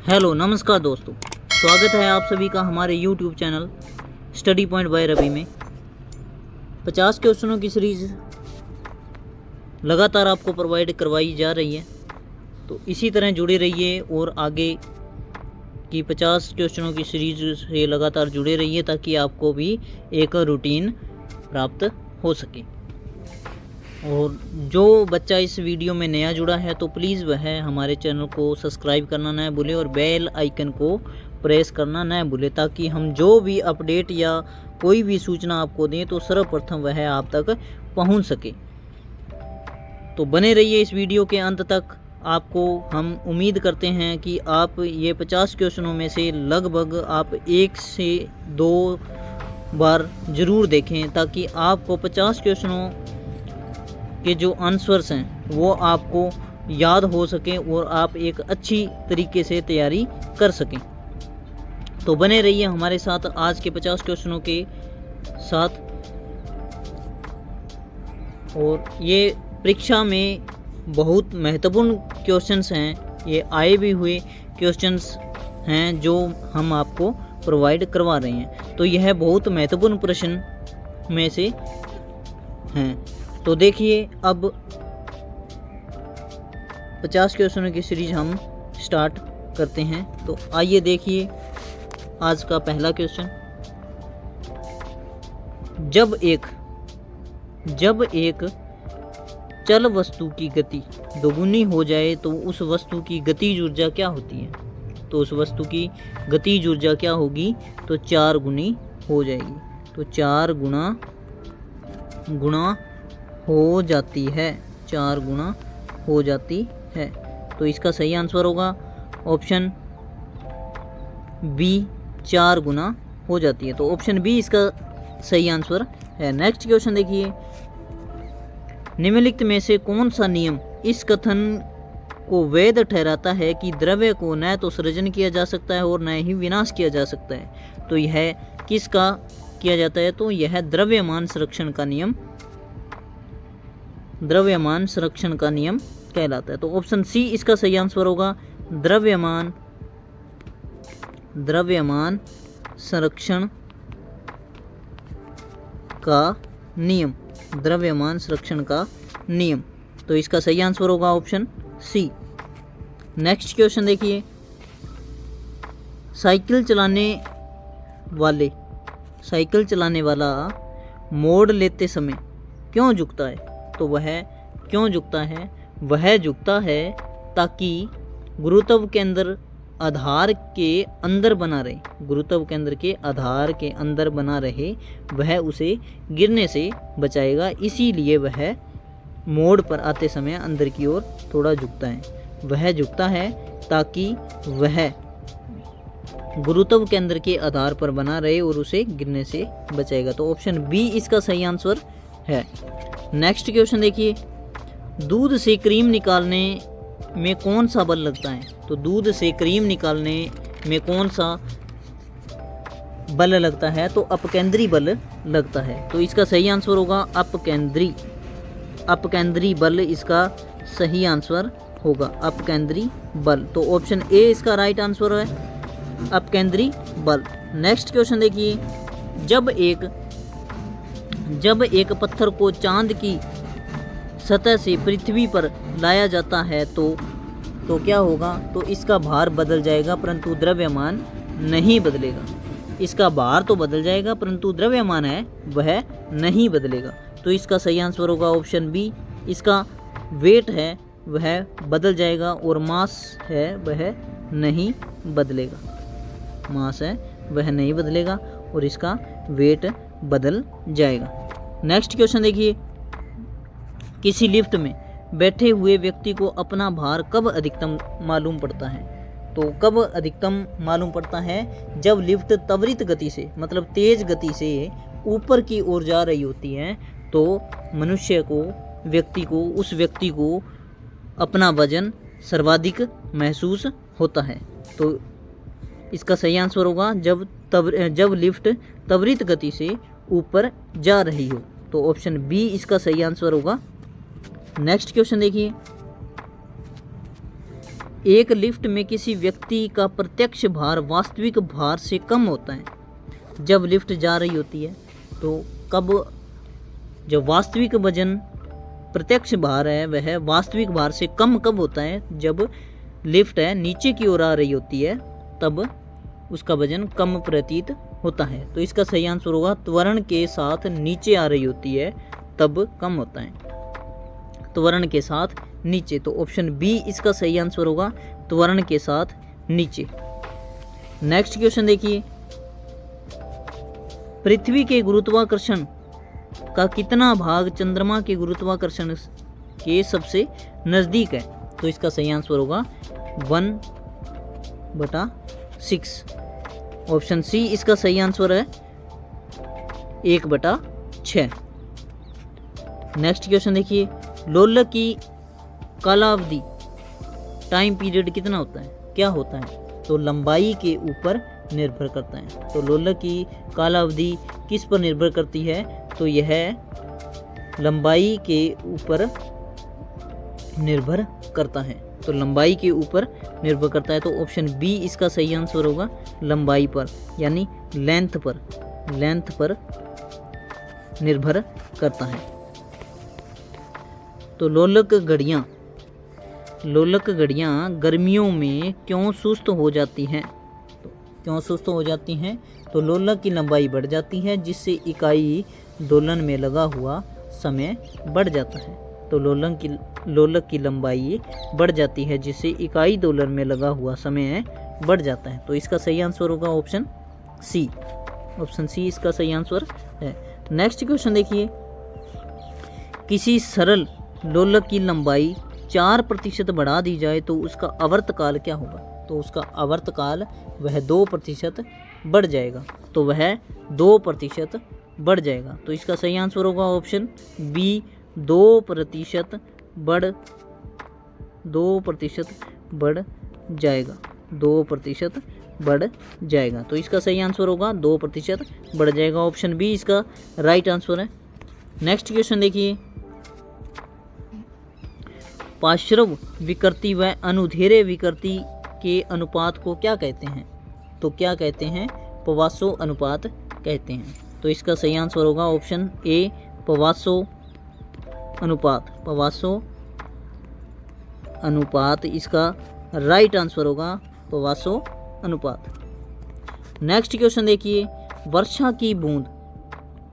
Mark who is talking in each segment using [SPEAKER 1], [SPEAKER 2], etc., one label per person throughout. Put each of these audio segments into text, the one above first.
[SPEAKER 1] Hello नमस्कार दोस्तों, स्वागत है आप सभी का हमारे YouTube channel study point by Ravi में। 50 क्वेश्चनों की सीरीज़ लगातार आपको प्रोवाइड करवाई जा रही है, तो इसी तरह जुड़े रहिए और आगे की 50 क्वेश्चनों की सीरीज़ से लगातार जुड़े रहिए ताकि आपको भी एक रूटीन प्राप्त हो सके। और जो बच्चा इस वीडियो में नया जुड़ा है तो प्लीज़ वह हमारे चैनल को सब्सक्राइब करना न भूले और बेल आइकन को प्रेस करना न भूले ताकि हम जो भी अपडेट या कोई भी सूचना आपको दें तो सर्वप्रथम वह आप तक पहुंच सके। तो बने रहिए इस वीडियो के अंत तक। आपको हम उम्मीद करते हैं कि आप ये 50 क्वेश्चनों में से लगभग आप 1 से 2 बार ज़रूर देखें ताकि आपको 50 क्वेश्चनों के जो आंसर्स हैं वो आपको याद हो सकें और आप एक अच्छी तरीके से तैयारी कर सकें। तो बने रहिए हमारे साथ आज के 50 क्वेश्चनों के साथ। और ये परीक्षा में बहुत महत्वपूर्ण क्वेश्चंस हैं, ये आए भी हुए क्वेश्चंस हैं जो हम आपको प्रोवाइड करवा रहे हैं। तो यह बहुत महत्वपूर्ण प्रश्न में से हैं। तो देखिए, अब 50 क्वेश्चनों की सीरीज हम स्टार्ट करते हैं। तो आइए देखिए आज का पहला क्वेश्चन। जब एक चल वस्तु की गति दोगुनी हो जाए तो उस वस्तु की गतिज ऊर्जा क्या होती है? तो उस वस्तु की गतिज ऊर्जा क्या होगी? तो 4 गुनी हो जाएगी। तो 4 गुना हो जाती है, 4 गुना हो जाती है। तो इसका सही आंसर होगा ऑप्शन बी, 4 गुना हो जाती है। तो ऑप्शन बी इसका सही आंसर है। नेक्स्ट क्वेश्चन देखिए, निम्नलिखित में से कौन सा नियम इस कथन को वैध ठहराता है कि द्रव्य को न तो सृजन किया जा सकता है और न ही विनाश किया जा सकता है? तो यह किसका किया जाता है? तो यह द्रव्यमान संरक्षण का नियम कहलाता है। तो ऑप्शन सी इसका सही आंसर होगा, द्रव्यमान संरक्षण का नियम, द्रव्यमान संरक्षण का नियम। तो इसका सही आंसर होगा ऑप्शन सी। नेक्स्ट क्वेश्चन देखिए, साइकिल चलाने वाला मोड़ लेते समय क्यों झुकता है? तो वह क्यों झुकता है? वह झुकता है ताकि गुरुत्व केंद्र आधार के अंदर बना रहे, गुरुत्व केंद्र के आधार के अंदर बना रहे, वह उसे गिरने से बचाएगा। इसीलिए वह मोड़ पर आते समय अंदर की ओर थोड़ा झुकता है। वह झुकता है ताकि वह गुरुत्व केंद्र के आधार पर बना रहे और उसे गिरने से बचाएगा। तो ऑप्शन बी इसका सही आंसर है। नेक्स्ट क्वेश्चन देखिए, दूध से क्रीम निकालने में कौन सा बल लगता है? तो दूध से क्रीम निकालने में कौन सा बल लगता है? तो अपकेंद्री बल लगता है। तो इसका सही आंसर होगा अपकेंद्री बल इसका सही आंसर होगा, अपकेंद्री बल। तो ऑप्शन ए इसका राइट आंसर है, अपकेंद्री बल। नेक्स्ट क्वेश्चन देखिए, जब एक पत्थर को चांद की सतह से पृथ्वी पर लाया जाता है तो क्या होगा? तो इसका भार बदल जाएगा परंतु द्रव्यमान नहीं बदलेगा। इसका भार तो बदल जाएगा परंतु द्रव्यमान है वह नहीं बदलेगा। तो इसका सही आंसर होगा ऑप्शन बी, इसका वेट है वह बदल जाएगा और मास है वह नहीं बदलेगा, मास है वह नहीं बदलेगा और इसका वेट बदल जाएगा। नेक्स्ट क्वेश्चन देखिए, किसी लिफ्ट में बैठे हुए व्यक्ति को अपना भार कब अधिकतम मालूम पड़ता है? तो कब अधिकतम मालूम पड़ता है? जब लिफ्ट त्वरित गति से, मतलब तेज गति से ऊपर की ओर जा रही होती है तो उस व्यक्ति को अपना वजन सर्वाधिक महसूस होता है। तो इसका सही आंसर होगा जब लिफ्ट त्वरित गति से ऊपर जा रही हो। तो ऑप्शन बी इसका सही आंसर होगा। नेक्स्ट क्वेश्चन देखिए, एक लिफ्ट में किसी व्यक्ति का प्रत्यक्ष भार वास्तविक भार से कम होता है जब लिफ्ट जा रही होती है। तो कब, जब वास्तविक वजन प्रत्यक्ष भार है वह वास्तविक भार से कम कब होता है, जब लिफ्ट है नीचे की ओर आ रही होती है तब उसका वजन कम प्रतीत होता है। तो इसका सही आंसर होगा त्वरण के साथ नीचे आ रही होती है तब कम होता है, त्वरण के साथ नीचे। तो ऑप्शन बी इसका सही आंसर होगा, त्वरण के साथ नीचे। नेक्स्ट क्वेश्चन देखिए, पृथ्वी के गुरुत्वाकर्षण का कितना भाग चंद्रमा के गुरुत्वाकर्षण के सबसे नज़दीक है। तो इसका सही आंसर होगा 1/6। ऑप्शन सी इसका सही आंसर है 1/6। नेक्स्ट क्वेश्चन देखिए, लोलक की कालावधि टाइम पीरियड कितना होता है, क्या होता है। तो लंबाई के ऊपर निर्भर करता है। तो लोलक की कालावधि किस पर निर्भर करती है, तो यह लंबाई के ऊपर निर्भर करता है। तो लंबाई के ऊपर निर्भर करता है। तो ऑप्शन बी इसका सही आंसर होगा, लंबाई पर, यानी लेंथ पर निर्भर करता है। तो लोलक घड़ियाँ गर्मियों में क्यों सुस्त हो जाती हैं। तो क्यों सुस्त हो जाती हैं, तो लोलक की लंबाई बढ़ जाती है जिससे इकाई दोलन में लगा हुआ समय बढ़ जाता है। तो लोलक की लंबाई बढ़ जाती है जिससे इकाई दोलन में लगा हुआ समय बढ़ जाता है। तो इसका सही आंसर होगा ऑप्शन सी। ऑप्शन सी इसका सही आंसर है। नेक्स्ट क्वेश्चन देखिए, किसी सरल लोलक की लंबाई 4% बढ़ा दी जाए तो उसका आवर्तकाल क्या होगा। तो उसका आवर्तकाल वह 2% बढ़ जाएगा। तो वह 2% बढ़ जाएगा। तो इसका सही आंसर होगा ऑप्शन बी, 2% बढ़ जाएगा। 2% बढ़ जाएगा। तो इसका सही आंसर होगा 2% बढ़ जाएगा। ऑप्शन बी इसका राइट आंसर है। नेक्स्ट क्वेश्चन देखिए, पार्श्व विकृति व अनुधेय विकृति के अनुपात को क्या कहते हैं। तो क्या कहते हैं, पवासो अनुपात कहते हैं। तो इसका सही आंसर होगा ऑप्शन ए, पवासो अनुपात इसका राइट आंसर होगा, पवासो अनुपात। नेक्स्ट क्वेश्चन देखिए, वर्षा की बूंद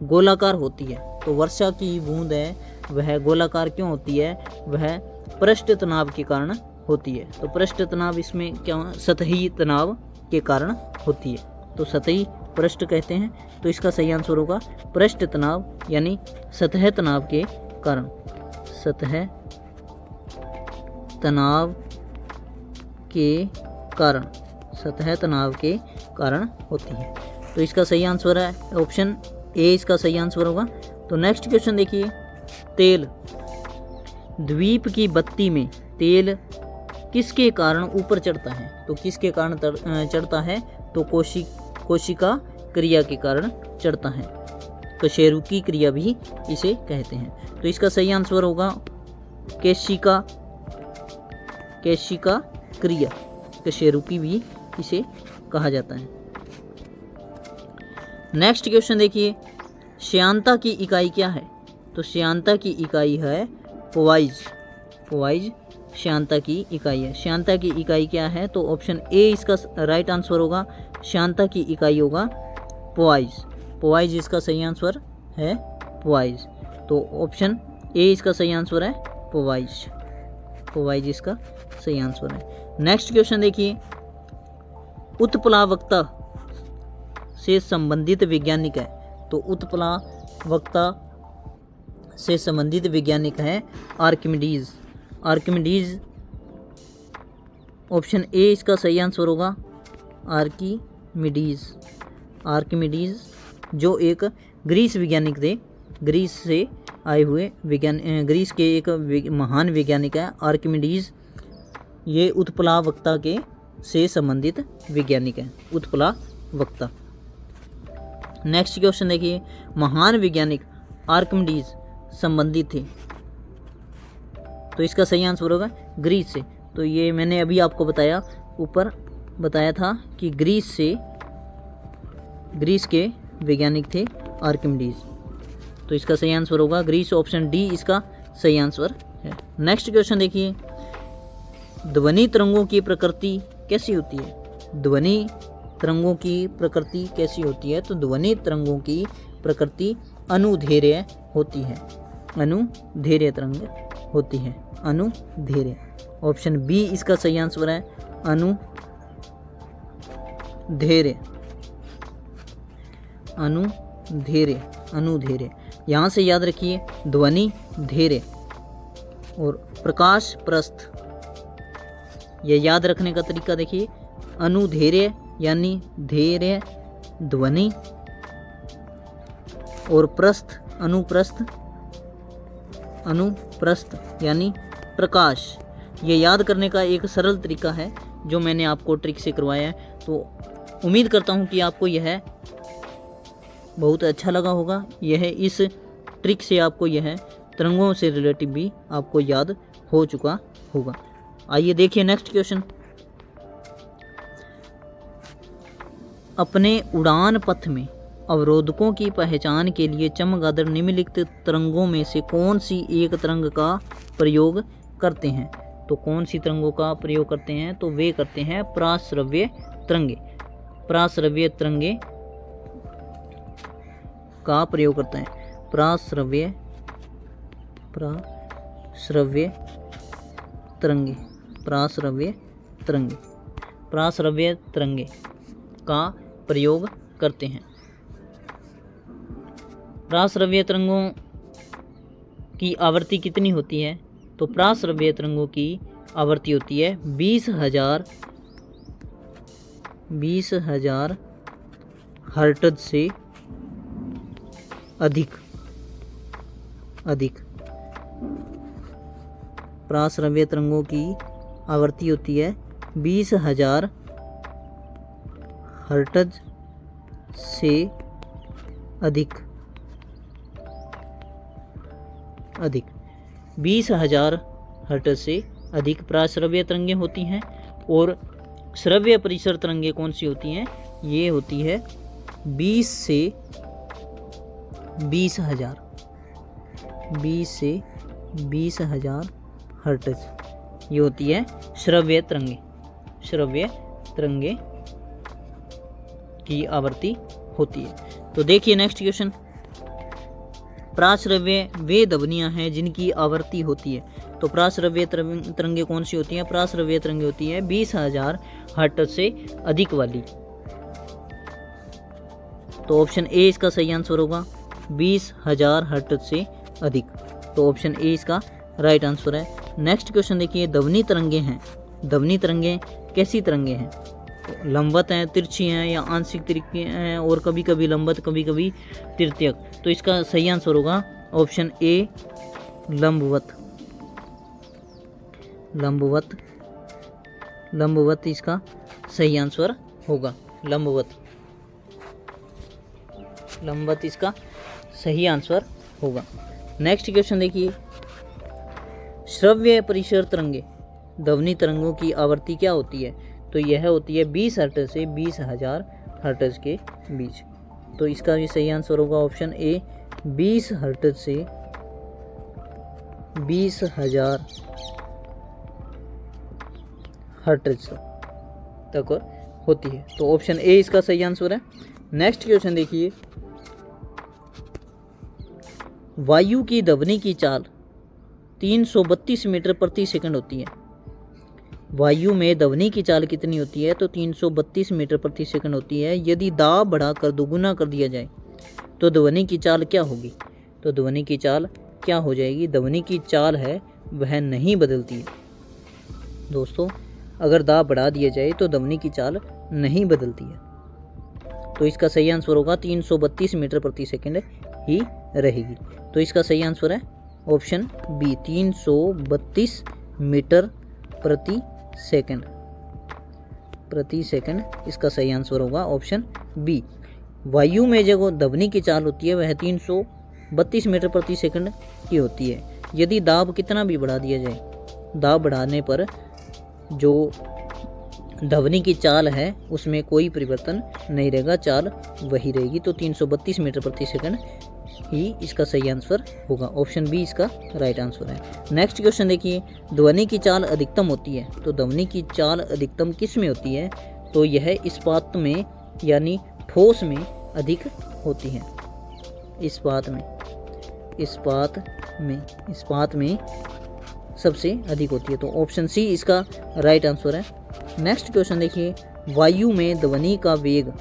[SPEAKER 1] गोलाकार होती है। तो वर्षा की बूंद है वह गोलाकार क्यों होती है, वह पृष्ठ तनाव के कारण होती है। तो पृष्ठ तनाव इसमें क्या, सतही तनाव के कारण होती है। तो सतही पृष्ठ कहते हैं। तो इसका सही आंसर होगा पृष्ठ तनाव, यानी सतह तनाव के कारण, सतह तनाव के कारण होती है। तो इसका सही आंसर है ऑप्शन ए, इसका सही आंसर होगा। तो नेक्स्ट क्वेश्चन देखिए, तेल द्वीप की बत्ती में तेल किसके कारण ऊपर चढ़ता है। तो किसके कारण चढ़ता है, तो कोशिका क्रिया के कारण चढ़ता है। कशेरुकी क्रिया भी इसे कहते हैं। तो इसका सही आंसर होगा केशिका क्रिया, कशेरुकी भी इसे कहा जाता है। नेक्स्ट क्वेश्चन देखिए, श्यानता की इकाई क्या है। तो श्यानता की इकाई है पोवाइज श्यानता की इकाई है। श्यानता की इकाई क्या है, तो ऑप्शन ए इसका राइट आंसर होगा, श्यानता की इकाई होगा पोवाइज इसका सही आंसर है, पोवाइज। तो ऑप्शन ए इसका सही आंसर है, पोवाइज इसका सही आंसर है। नेक्स्ट क्वेश्चन देखिए, उत्प्लावकता से संबंधित वैज्ञानिक है। तो उत्प्लावकता से संबंधित वैज्ञानिक है आर्किमिडीज। ऑप्शन ए इसका सही आंसर होगा, आर्किमिडीज जो एक ग्रीस वैज्ञानिक थे, ग्रीस से आए हुए ग्रीस के एक महान वैज्ञानिक है आर्किमिडीज। ये उत्प्लावकता के से संबंधित वैज्ञानिक है, उत्प्लावकता। नेक्स्ट क्वेश्चन देखिए, महान वैज्ञानिक आर्किमिडीज संबंधित थे। तो इसका सही आंसर होगा ग्रीस से। तो ये मैंने अभी आपको बताया, ऊपर बताया था कि ग्रीस के वैज्ञानिक थे आर्किमिडीज। तो इसका सही आंसर होगा ग्रीस, ऑप्शन डी इसका सही आंसर है। नेक्स्ट क्वेश्चन देखिए, ध्वनि तरंगों की प्रकृति कैसी होती है? ध्वनि तरंगों की प्रकृति कैसी होती है? तो ध्वनि तरंगों की प्रकृति अनुधैर्य होती है। अनुधैर्य तरंग होती है, अनुधैर्य। ऑप्शन बी इसका सही आंसर है, अनुधैर्य। अनुधैर्य, अनुधैर्य। यहाँ से याद रखिए ध्वनि धैर्य और प्रकाश प्रस्थ, ये याद रखने का तरीका देखिए। अनुधैर्य यानी धैर्य, ध्वनि, और प्रस्थ, अनुप्रस्थ, अनुप्रस्थ यानी प्रकाश। ये याद करने का एक सरल तरीका है जो मैंने आपको ट्रिक से करवाया है। तो उम्मीद करता हूँ कि आपको यह बहुत अच्छा लगा होगा। यह इस ट्रिक से आपको यह तरंगों से रिलेटिव भी आपको याद हो चुका होगा। आइए देखिए नेक्स्ट क्वेश्चन। अपने उड़ान पथ में अवरोधकों की पहचान के लिए चमगादड़ निम्नलिखित तरंगों में से कौन सी एक तरंग का प्रयोग करते हैं? तो कौन सी तरंगों का प्रयोग करते हैं? तो वे करते हैं प्राश्रव्य तरंगे। प्राश्रव्य तरंगे का प्रयोग करते हैं। प्राश्रव्य तरंगे, प्राश्रव्य तरंगे, प्राश्रव्य तरंगे का प्रयोग करते हैं। प्राश्रव्य तरंगों की आवृत्ति कितनी होती है? तो प्राश्रव्य तरंगों की आवृत्ति होती है 20,000 हर्ट्ज से अधिक। प्राश्रव्य तरंगों की आवृत्ति होती है 20,000 हर्ट्ज से अधिक। 20,000 हर्ट्ज से अधिक प्राश्रव्य तरंगें होती हैं। और श्रव्य परिसर तरंगें कौन सी होती हैं? ये होती है 20 से 20,000 हर्ट्ज। ये होती है श्रव्य तरंगें। श्रव्य तरंगें की आवृत्ति होती है। तो देखिए नेक्स्ट क्वेश्चन। प्राश्रव्य वे ध्वनियाँ हैं जिनकी आवृत्ति होती है। तो प्राश्रव्य तरंगें कौन सी होती हैं? प्राश्रव्य तरंगें होती हैं 20,000 हर्ट्ज से अधिक वाली। तो ऑप्शन ए इसका सही आंसर होगा 20,000 हर्ट्ज से अधिक। तो ऑप्शन ए इसका राइट आंसर है। नेक्स्ट क्वेश्चन देखिए, ध्वनि तरंगें हैं। ध्वनि तरंगें कैसी तरंगें हैं? तो लंबवत हैं, तिरछी हैं या आंशिक तिरछी हैं, और कभी कभी लंबवत कभी कभी तृतीयक। तो इसका सही आंसर होगा ऑप्शन ए लंबवत। लंबवत, लंबवत इसका सही आंसर होगा। लंबवत, लंबवत इसका सही आंसर होगा। नेक्स्ट क्वेश्चन देखिए, श्रव्य परिसर तरंगे ध्वनि तरंगों की आवृत्ति क्या होती है? तो यह होती है 20 हर्ट्ज से 20,000 हर्ट्ज के बीच। तो इसका भी सही आंसर होगा ऑप्शन ए 20 हर्ट्ज से 20,000 हर्ट्ज तक होती है। तो ऑप्शन ए इसका सही आंसर है। नेक्स्ट क्वेश्चन देखिए, वायु की ध्वनि की चाल 332 मीटर प्रति सेकंड होती है। वायु में ध्वनि की चाल कितनी होती है? तो 332 मीटर प्रति सेकंड होती है। यदि दाब बढ़ाकर दोगुना कर दिया जाए तो ध्वनि की चाल क्या होगी? तो ध्वनि की चाल क्या हो जाएगी? ध्वनि की चाल है वह नहीं बदलती है दोस्तों। अगर दाब बढ़ा दिया जाए तो ध्वनि की चाल नहीं बदलती है। तो इसका सही आंसर होगा 332 मीटर प्रति सेकंड ही रहेगी। तो इसका सही आंसर है ऑप्शन बी 332 मीटर प्रति सेकंड। प्रति सेकंड इसका सही आंसर होगा ऑप्शन बी। वायु में जो ध्वनि की चाल होती है वह 332 मीटर प्रति सेकंड की होती है। यदि दाब कितना भी बढ़ा दिया जाए, दाब बढ़ाने पर जो ध्वनि की चाल है उसमें कोई परिवर्तन नहीं रहेगा, चाल वही रहेगी। तो 332 मीटर प्रति सेकंड ही इसका सही आंसर होगा। ऑप्शन बी इसका राइट आंसर है। नेक्स्ट क्वेश्चन देखिए, ध्वनि की चाल अधिकतम होती है, तो ध्वनि की चाल अधिकतम किस में होती है? तो यह इस्पात में यानी ठोस में अधिक होती है। इस्पात में सबसे अधिक होती है। तो ऑप्शन सी इसका राइट आंसर है। नेक्स्ट क्वेश्चन देखिए, वायु में ध्वनि का वेग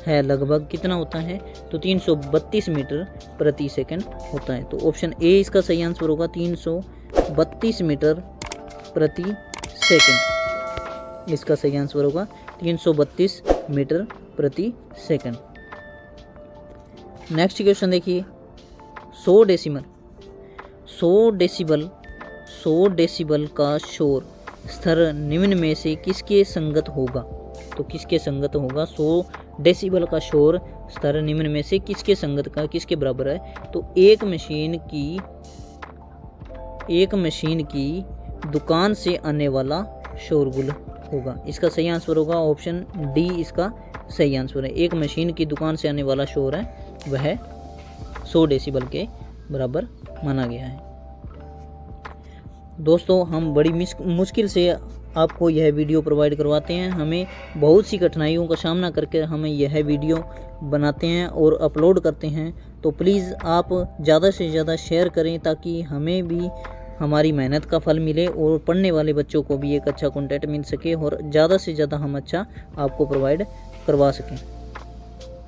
[SPEAKER 1] है लगभग कितना होता है? तो 332 मीटर प्रति सेकंड होता है। तो ऑप्शन ए इसका सही आंसर होगा, 332 मीटर प्रति सेकंड इसका सही आंसर होगा, 332 मीटर प्रति सेकंड। नेक्स्ट क्वेश्चन देखिए, 100 डेसिबल का शोर स्तर निम्न में से किसके संगत होगा? तो किसके संगत होगा? 100 डेसिबल का शोर स्तर निम्न में से किसके संगत का, किसके बराबर है? तो एक मशीन की दुकान से आने वाला शोरगुल होगा। इसका सही आंसर होगा ऑप्शन डी इसका सही आंसर है। एक मशीन की दुकान से आने वाला शोर है वह 100 डेसिबल के बराबर माना गया है। दोस्तों, हम बड़ी मुश्किल से आपको यह वीडियो प्रोवाइड करवाते हैं। हमें बहुत सी कठिनाइयों का सामना करके हमें यह वीडियो बनाते हैं और अपलोड करते हैं। तो प्लीज़ आप ज़्यादा से ज़्यादा शेयर करें ताकि हमें भी हमारी मेहनत का फल मिले और पढ़ने वाले बच्चों को भी एक अच्छा कंटेंट मिल सके और ज़्यादा से ज़्यादा हम अच्छा आपको प्रोवाइड करवा सकें।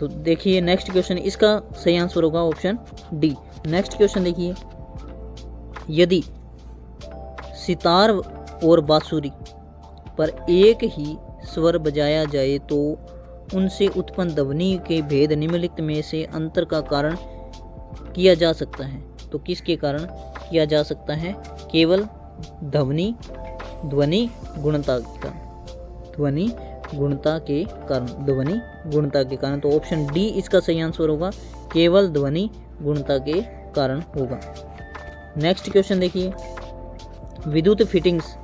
[SPEAKER 1] तो देखिए नेक्स्ट क्वेश्चन, इसका सही आंसर होगा ऑप्शन डी। नेक्स्ट क्वेश्चन देखिए, यदि सितार और बांसुरी पर एक ही स्वर बजाया जाए तो उनसे उत्पन्न ध्वनि के भेद निम्नलिखित में से अंतर का कारण किया जा सकता है। तो किसके कारण किया जा सकता है? केवल ध्वनि गुणता के कारण। तो ऑप्शन डी इसका सही आंसर होगा, केवल ध्वनि गुणता के कारण होगा। नेक्स्ट क्वेश्चन देखिए, विद्युत फिटिंग्स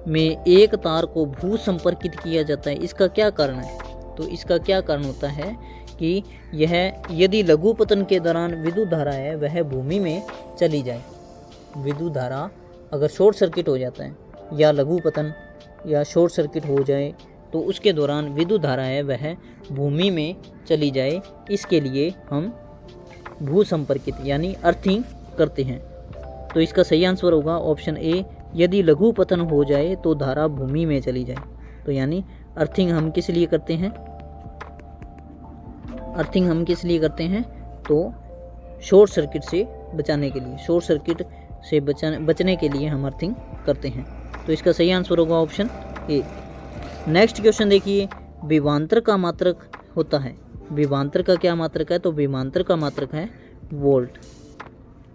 [SPEAKER 1] में एक तार को भू संपर्कित किया जाता है, इसका क्या कारण है? तो इसका क्या कारण होता है कि यह यदि लघु पतन के दौरान विद्युत धारा है वह भूमि में चली जाए। विद्युत धारा अगर शॉर्ट सर्किट हो जाता है या लघु पतन या शॉर्ट सर्किट हो जाए तो उसके दौरान विद्युत धारा है वह भूमि में चली जाए, इसके लिए हम भू संपर्कित यानी अर्थिंग करते हैं। तो इसका सही आंसर होगा ऑप्शन ए, यदि लघु पतन हो जाए तो धारा भूमि में चली जाए। तो यानी अर्थिंग हम किस लिए करते हैं? तो शॉर्ट सर्किट से बचाने के लिए, शॉर्ट सर्किट से बचने के लिए हम अर्थिंग करते हैं। तो इसका सही आंसर होगा ऑप्शन ए। नेक्स्ट क्वेश्चन देखिए, विभवांतर का मात्रक होता है। विभवांतर का क्या मात्रक है? तो विभवांतर का मात्रक है वोल्ट।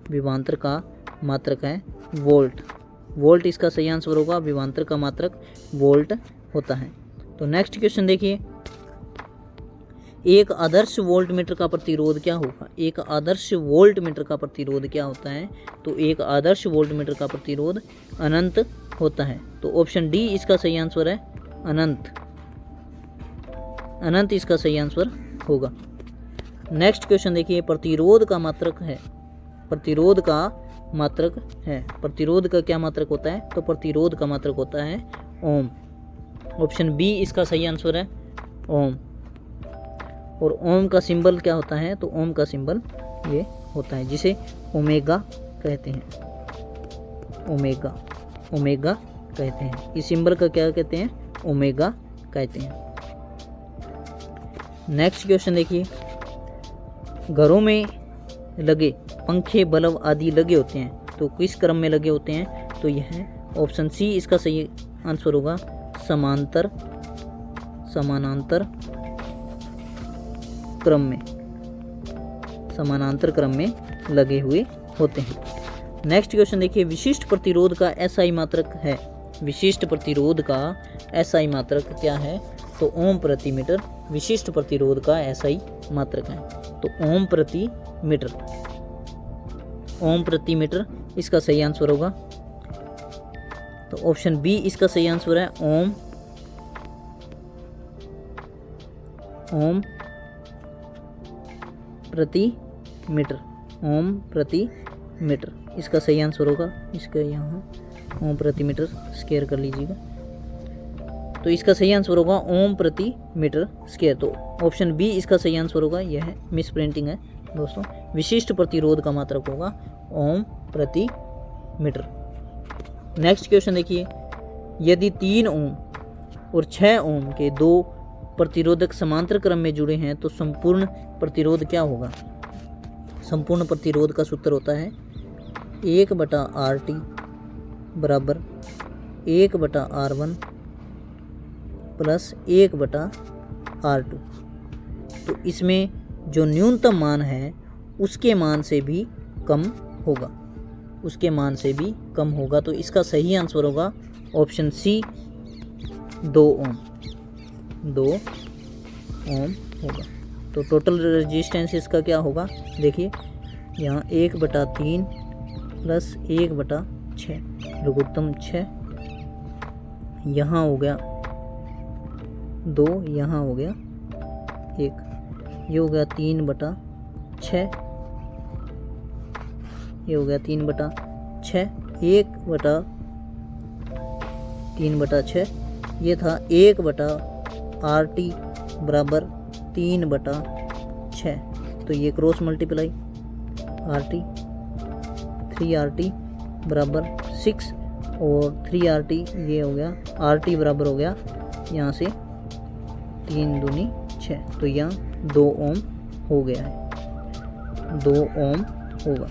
[SPEAKER 1] विभवांतर का मात्रक है वोल्ट इसका सही आंसर होगा, विभवांतर का मात्रक वोल्ट होता है। तो नेक्स्ट क्वेश्चन देखिए, एक आदर्श वोल्टमीटर का प्रतिरोध क्या होगा? एक आदर्श वोल्टमीटर का प्रतिरोध क्या होता है? तो एक आदर्श वोल्टमीटर का प्रतिरोध अनंत होता है। तो ऑप्शन डी इसका सही आंसर है, अनंत इसका सही आंसर होगा। नेक्स्ट क्वेश्चन देखिए, प्रतिरोध का मात्रक है। प्रतिरोध का क्या मात्रक होता है? तो प्रतिरोध का मात्रक होता है ओम। ऑप्शन बी इसका सही आंसर है, ओम। और ओम का सिंबल क्या होता है? तो ओम का सिंबल ये होता है जिसे ओमेगा कहते हैं। ओमेगा कहते हैं। इस सिंबल का क्या कहते हैं? ओमेगा कहते हैं। नेक्स्ट क्वेश्चन देखिए, घरों में लगे पंखे, बल्ब आदि लगे होते हैं तो किस क्रम में लगे होते हैं? तो यह ऑप्शन सी इसका सही आंसर होगा, समानांतर क्रम में लगे हुए होते हैं। नेक्स्ट क्वेश्चन देखिए, विशिष्ट प्रतिरोध का एसआई मात्रक है। विशिष्ट प्रतिरोध का एसआई मात्रक क्या है? तो ओम प्रति मीटर विशिष्ट प्रतिरोध का एसआई मात्रक है। तो ओम प्रति मीटर इसका सही आंसर होगा। तो ऑप्शन बी इसका सही आंसर है ओम प्रति मीटर। ओम प्रति मीटर इसका सही आंसर होगा। इसका यहाँ ओम प्रति मीटर स्क्वायर कर लीजिएगा। तो इसका सही आंसर होगा ओम प्रति मीटर स्क्वायर। तो ऑप्शन बी इसका सही आंसर होगा। यह मिस प्रिंटिंग है दोस्तों। विशिष्ट प्रतिरोध का मात्रक होगा ओम प्रति मीटर। नेक्स्ट क्वेश्चन देखिए, यदि 3 ओम और 6 ओम के 2 प्रतिरोधक समांतर क्रम में जुड़े हैं तो संपूर्ण प्रतिरोध क्या होगा? संपूर्ण प्रतिरोध का सूत्र होता है 1/RT बराबर 1/R1 प्लस 1/R2। तो इसमें जो न्यूनतम मान है उसके मान से भी कम होगा, उसके मान से भी कम होगा। तो इसका सही आंसर होगा ऑप्शन सी 2 ओम। 2 ओम होगा। तो टोटल रेजिस्टेंस इसका क्या होगा? देखिए यहाँ 1/3 प्लस 1/6 लघुत्तम 6, यहाँ हो गया 2, यहाँ हो गया 1, ये हो गया 3/6, ये हो गया 3/6, 1/3/6, ये था 1/RT बराबर 3/6। तो ये क्रॉस मल्टीप्लाई RT 3RT बराबर 6 और 3RT ये हो गया RT बराबर हो गया यहाँ से 3 दूनी 6। तो यहाँ 2 ओम हो गया है, 2 ओम होगा।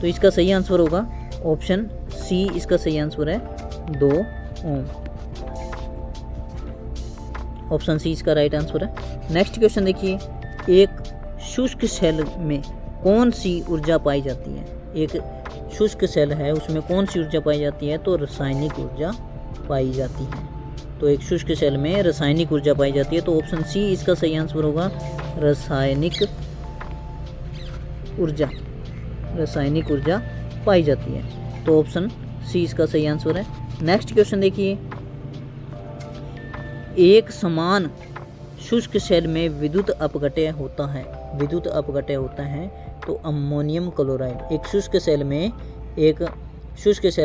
[SPEAKER 1] तो इसका सही आंसर होगा ऑप्शन सी। इसका सही आंसर है 2 ओम। ऑप्शन सी इसका राइट आंसर है। नेक्स्ट क्वेश्चन देखिए, एक शुष्क सेल में कौन सी ऊर्जा पाई जाती है? एक शुष्क सेल है उसमें कौन सी ऊर्जा पाई जाती है? तो रासायनिक ऊर्जा पाई जाती है। तो एक शुष्क सेल में रासायनिक ऊर्जा पाई जाती है। तो ऑप्शन सी इसका सही आंसर होगा रासायनिक ऊर्जा। रासायनिक ऊर्जा पाई जाती है। तो ऑप्शन सी इसका सही आंसर है। नेक्स्ट क्वेश्चन देखिए, एक समान शुष्क सेल में विद्युत अपघटय होता है। विद्युत अपघटय होता है तो अमोनियम क्लोराइड। एक शुष्क सेल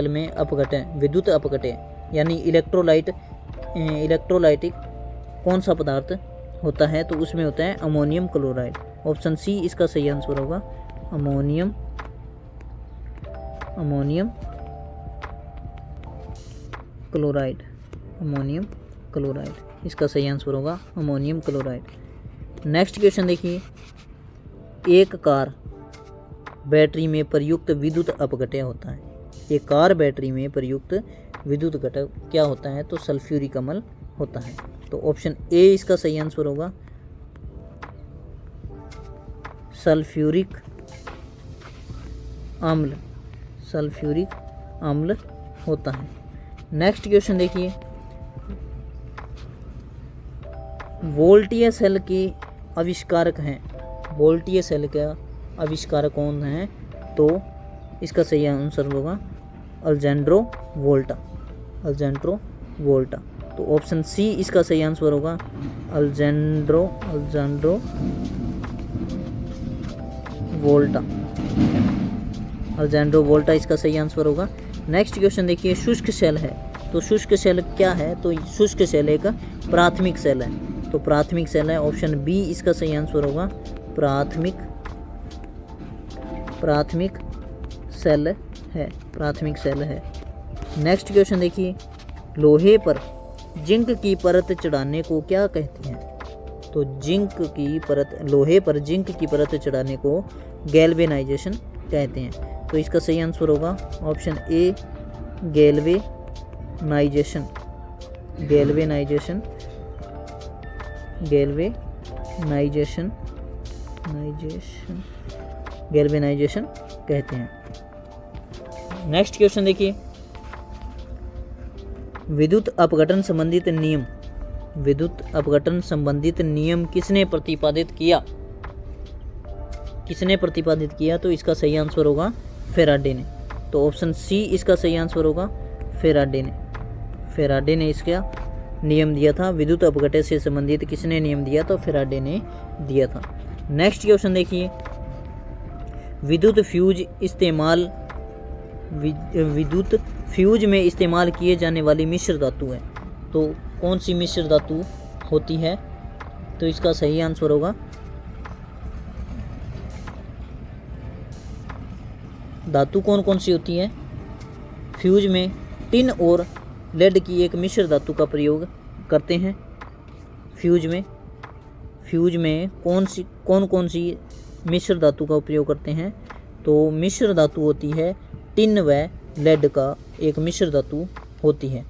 [SPEAKER 1] में अपघटय, विद्युत अपघटय यानी इलेक्ट्रोलाइटिक कौन सा पदार्थ होता है? तो उसमें होता है अमोनियम क्लोराइड। ऑप्शन सी इसका सही आंसर होगा अमोनियम क्लोराइड। अमोनियम क्लोराइड इसका सही आंसर होगा अमोनियम क्लोराइड। नेक्स्ट क्वेश्चन देखिए, एक कार बैटरी में प्रयुक्त विद्युत अपघटय होता है। एक कार बैटरी में प्रयुक्त विद्युत घटक क्या होता है? तो सल्फ्यूरिक अम्ल होता है। तो ऑप्शन ए इसका सही आंसर होगा सल्फ्यूरिक अम्ल। सल्फ्यूरिक अम्ल होता है। नेक्स्ट क्वेश्चन देखिए, वोल्टीय सेल के आविष्कारक हैं। वोल्टीय सेल का आविष्कारक कौन है? तो इसका सही आंसर होगा अलेजेंड्रो वोल्टा। अलेजेंड्रो वोल्टा। तो ऑप्शन सी इसका सही आंसर होगा अलेजेंड्रो वोल्टा। अलेजेंड्रो वोल्टा इसका सही आंसर होगा। नेक्स्ट क्वेश्चन देखिए, शुष्क सेल है तो शुष्क सेल क्या है? तो शुष्क सेल एक प्राथमिक सेल है। तो प्राथमिक सेल है। ऑप्शन बी इसका सही आंसर होगा प्राथमिक सेल है। प्राथमिक सेल है। नेक्स्ट क्वेश्चन देखिए, लोहे पर जिंक की परत चढ़ाने को क्या कहते हैं? तो लोहे पर जिंक की परत चढ़ाने को गैल्वेनाइजेशन कहते हैं। तो इसका सही आंसर होगा ऑप्शन ए गैल्वेनाइजेशन कहते हैं। नेक्स्ट क्वेश्चन देखिए, विद्युत अपघटन संबंधित नियम किसने प्रतिपादित किया? तो इसका सही आंसर होगा फैराडे ने। तो ऑप्शन सी इसका सही आंसर होगा फेराडे ने इसका नियम दिया था। विद्युत अपघटन से संबंधित किसने नियम दिया? तो फेराडे ने दिया था। नेक्स्ट क्वेश्चन देखिए, विद्युत फ्यूज में इस्तेमाल किए जाने वाली मिश्र धातु है, तो कौन सी मिश्र धातु होती है? तो इसका सही आंसर होगा धातु कौन कौन सी होती है? फ्यूज में टिन और लेड की एक मिश्र धातु का प्रयोग करते हैं। फ्यूज में कौन कौन सी मिश्र धातु का उपयोग करते हैं? तो मिश्र धातु होती है टिन व लेड का एक मिश्र धातु होती है,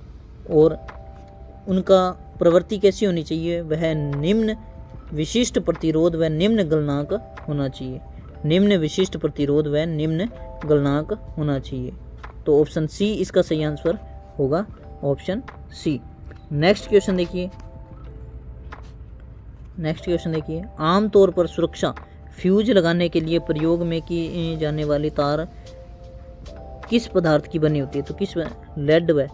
[SPEAKER 1] और उनका प्रवृत्ति कैसी होनी चाहिए? वह निम्न विशिष्ट प्रतिरोध व निम्न गलनांक होना चाहिए। निम्न विशिष्ट प्रतिरोध व निम्न गलनांक होना चाहिए। तो ऑप्शन सी इसका सही आंसर होगा, ऑप्शन सी। नेक्स्ट क्वेश्चन देखिए, आमतौर पर सुरक्षा फ्यूज लगाने के लिए प्रयोग में की जाने वाली तार किस पदार्थ की बनी होती है? तो किस लेड व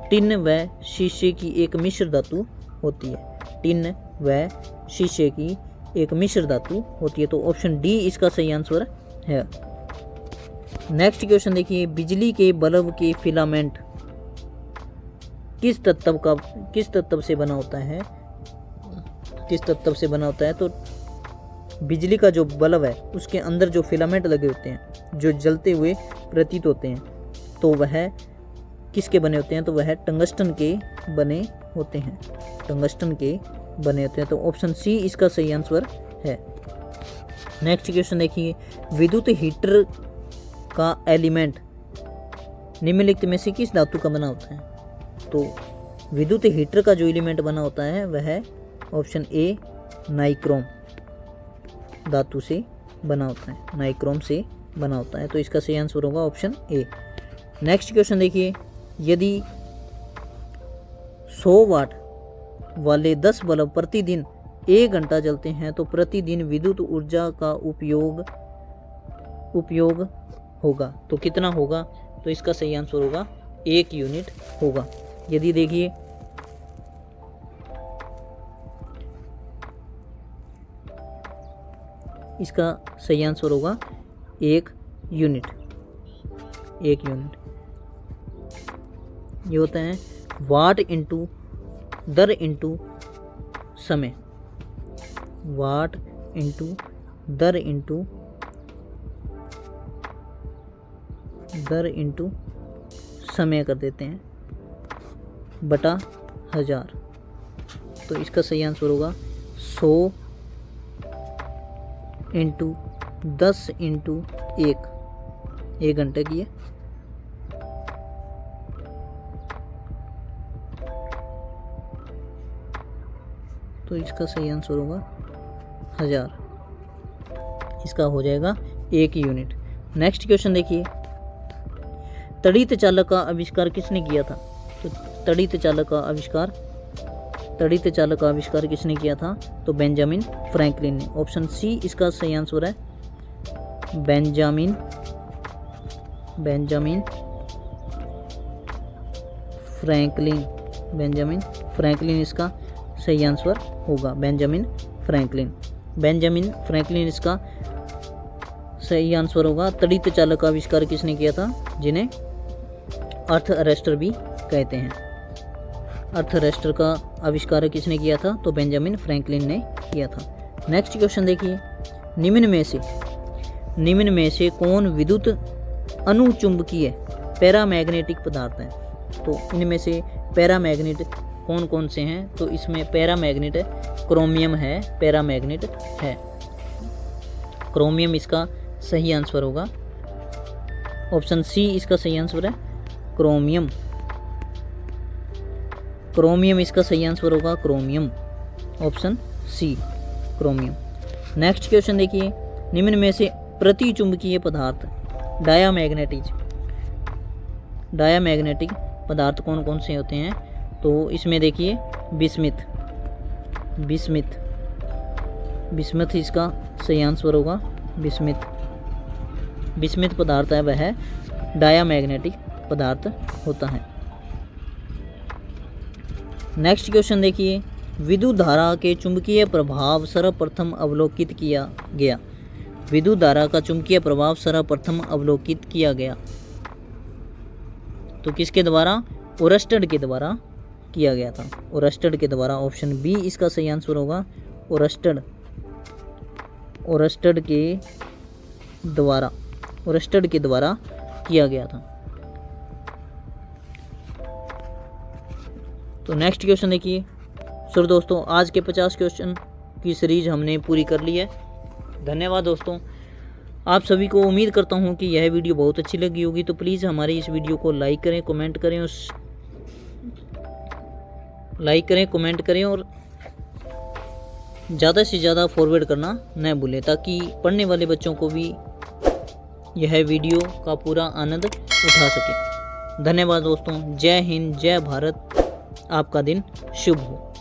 [SPEAKER 1] टिन व शीशे की एक मिश्र धातु होती है। टिन व शीशे की एक मिश्र धातु होती है, तो ऑप्शन डी इसका सही आंसर है। नेक्स्ट क्वेश्चन देखिए, बिजली के बल्ब के फिलामेंट किस तत्व से बना होता है? तो बिजली का जो बल्ब है उसके अंदर जो फिलामेंट लगे होते हैं, जो जलते हुए प्रतीत होते हैं, तो वह किसके बने होते हैं? तो वह टंगस्टन के बने होते हैं। तो ऑप्शन सी इसका सही आंसर है। नेक्स्ट क्वेश्चन देखिए, विद्युत हीटर का एलिमेंट निम्नलिखित में से किस धातु का बना होता है? तो विद्युत हीटर का जो एलिमेंट बना होता है वह है ऑप्शन ए नाइक्रोम धातु से बना होता है। तो इसका सही आंसर होगा ऑप्शन ए। नेक्स्ट क्वेश्चन देखिए, यदि 100 वाट वाले 10 बल्ब प्रतिदिन 1 घंटा जलते हैं तो प्रतिदिन विद्युत ऊर्जा का उपयोग होगा, तो कितना होगा? तो इसका सही आंसर होगा 1 यूनिट होगा। यदि देखिए इसका सही आंसर होगा 1 यूनिट। ये होता है वाट इंटू दर इंटू समय। वाट इंटू दर इंटू समय कर देते हैं बटा 1000। तो इसका सही आंसर होगा 100 इंटू 10 इंटू 1 घंटे की है। तो इसका सही आंसर होगा 1000। इसका हो जाएगा 1 यूनिट। नेक्स्ट क्वेश्चन देखिए, तड़ित चालक का आविष्कार किसने किया था? तो तड़ित चालक का आविष्कार किसने किया था? तो बेंजामिन फ्रैंकलिन ने। ऑप्शन सी इसका सही आंसर है, बेंजामिन फ्रैंकलिन इसका सही आंसर होगा। बेंजामिन फ्रैंकलिन इसका सही आंसर होगा। तड़ित चालक का आविष्कार किसने किया था? जिन्हें अर्थ अरेस्टर भी कहते हैं। अर्थ अरेस्टर का आविष्कार किसने किया था? तो बेंजामिन फ्रैंकलिन ने किया था। नेक्स्ट क्वेश्चन देखिए, निम्न में से कौन विद्युत अनुचुंबकीय पैरामैग्नेटिक पदार्थ है? तो इनमें से पैरामैग्नेट कौन कौन से हैं? तो इसमें पैरामैग्नेट क्रोमियम है, क्रोमियम इसका सही आंसर होगा। ऑप्शन सी इसका सही आंसर है, क्रोमियम इसका सही आंसर होगा, option C chromium. Next question देखिए, निम्न में से प्रतिचुंबकीय पदार्थ डायामैग्नेटिक पदार्थ कौन कौन से होते हैं? तो इसमें देखिए बिस्मथ इसका सही आंसर होगा। बिस्मिथ पदार्थ है वह डायामैग्नेटिक पदार्थ होता है। नेक्स्ट क्वेश्चन देखिए, विद्युत धारा के चुंबकीय प्रभाव सर्वप्रथम अवलोकित किया गया। विद्युत धारा का चुंबकीय प्रभाव सर्वप्रथम अवलोकित किया गया तो किसके द्वारा? ओरस्टेड के द्वारा किया गया था। ओरस्टेड के द्वारा, ऑप्शन बी इसका सही आंसर होगा। ओरस्टेड के द्वारा किया गया था। तो नेक्स्ट क्वेश्चन देखिए। सर दोस्तों, आज के 50 क्वेश्चन की सीरीज हमने पूरी कर ली है। धन्यवाद दोस्तों। आप सभी को उम्मीद करता हूं कि यह वीडियो बहुत अच्छी लगी होगी। तो प्लीज़ हमारी इस वीडियो को लाइक करें, कमेंट करें और ज़्यादा से ज़्यादा फॉरवर्ड करना न भूलें, ताकि पढ़ने वाले बच्चों को भी यह वीडियो का पूरा आनंद उठा सके। धन्यवाद दोस्तों। जय हिंद, जय भारत। आपका दिन शुभ हो।